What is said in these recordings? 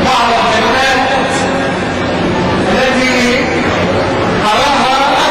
بعض الكلمات التي أراها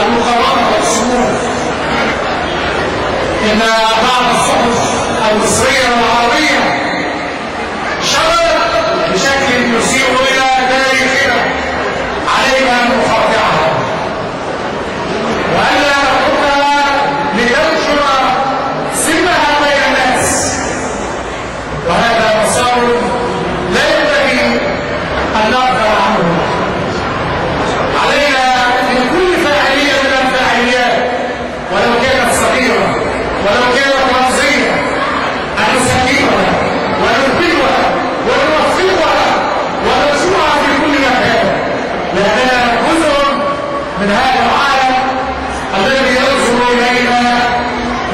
المقاومة والصمود. إن بعض الصحف المصرية والعربية شغلت بشكل يشير إلى تاريخنا، علينا أن نقاطعها وألا نتركها لتنشر سمها بين الناس، وهذا مسار لا ينبغي أن نغفل عنه. علينا من كل فاعلية من الفاعليات ولو كانت صغيرة ولو كانت رمزية أن نسكنها وننبهها ونوفقها ونرجوها في كل مكان، لأننا جزء من هذا العالم الذي ينظر إلينا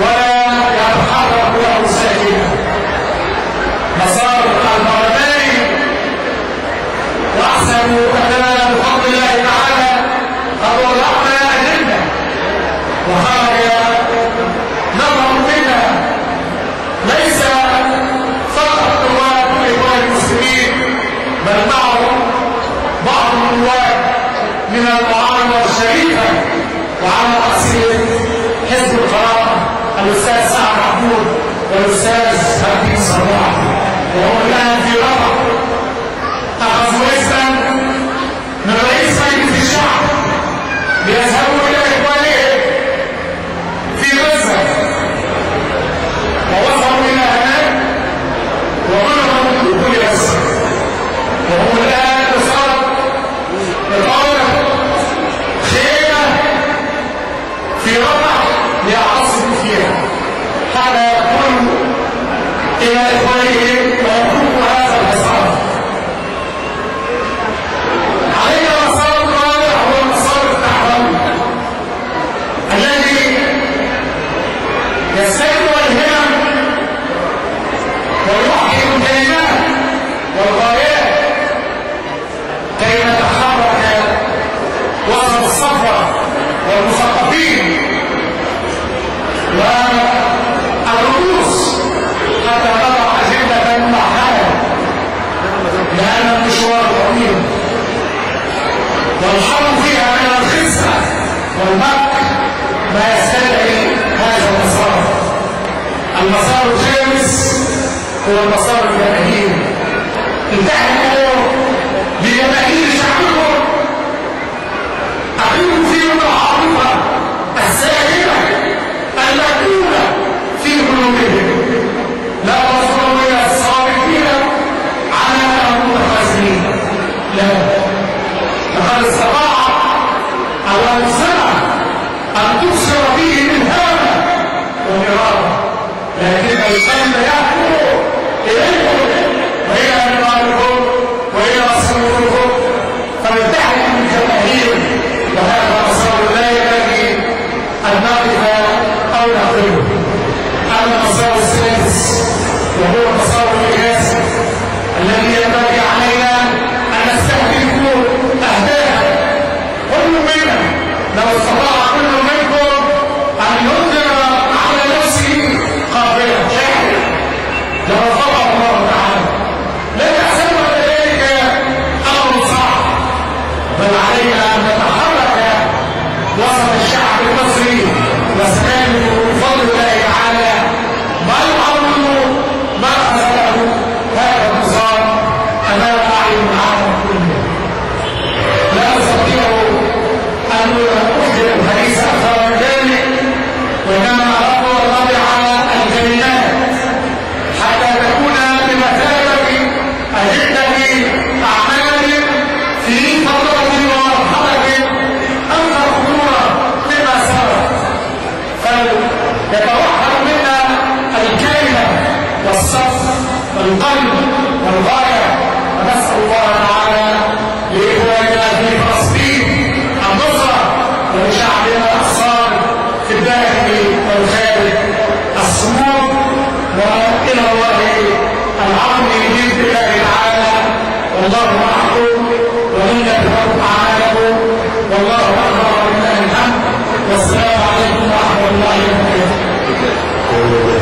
ولا يتحرك له ساكنا. مسار البرلماني وأحسن أننا بفضل الله تعالى قد وضعنا أجندة وخرج نظر منا ليس فقط نواب الإخوان المسلمين بل معهم بعض النواب من المعارضة الشريفة، وعلى رأسهم حزب القرار الأستاذ سعد محمود والأستاذ هادي صلاح، وهم الآن في رفح أخذوا اسما من رئيس مجلس الشعب ليذهبوا إلى إخوانهم في غزة، ووصلوا إلى هناك ومنعوا من دخول غزة، وهم الآن بصدد إقامة خيمة في رفح ليعتصموا فيها حتى يقولوا إلى إخوانهم ويقوموا هذا الحصار. علينا مسار رابع هو المسار التحرري الذي يستجمع الهمم ويوحي الكلمات والغايات كي نتحرك وسط الصفوة والمثقفين والرؤوس حتى نضع أجندة موحدة، لأن المشوار طويل والحرب فيها من الخسة والمكر ما يستدعي هذا المسار. المسار الخامس هو المسار الجماهيري. التحقوا لجماهير شعبكم، أقيموا فيهم العاطفة الساهمة المكتوبة في قلوبهم، لا تصلوا إلى الصامتين على المتخاذلين، لا، لقد استطاع أو أنسمع أن تبصر فيه من هامة ومرارة، لكن القلب يحكم إليكم وإلى أموالكم وإلى أصولكم، فلتحكم الجماهير، وهذا مسار لا ينبغي أن نقف أو نقله. أما المسار السادس وهو مسار الرئاسة الذي ينبغي علينا أن نستهدف أهدافه. كل منا لو استطاع كل منكم أن ينذر على نفسه قابلة شاكرة لرفضه الله تعالى، لا تحسبوا ذلك أمر صعب، بل علينا أن نتحرك وسط الشعب المصري واستكملوا بفضل الله تعالى ما يعرض ما أخذه هذا النظام أمام أعين العالم كله. لا أستطيع أن أخبر الحديث أكثر من ذلك، وإنما أردت أن أضع الكلمات حتى تكون بمثابة أجندة أعمال في فترة ومرحلة أكثر خطورة مما سبق، فيتوحد منا الكلمة والصف والقلب والغاية، ونسأل الله تعالى لإخواننا في فلسطين النصرة ولشعبنا الأحصار في الداخل والخارج الصمود، وإلى الله العون بإذن الله تعالى، والله معكم ومن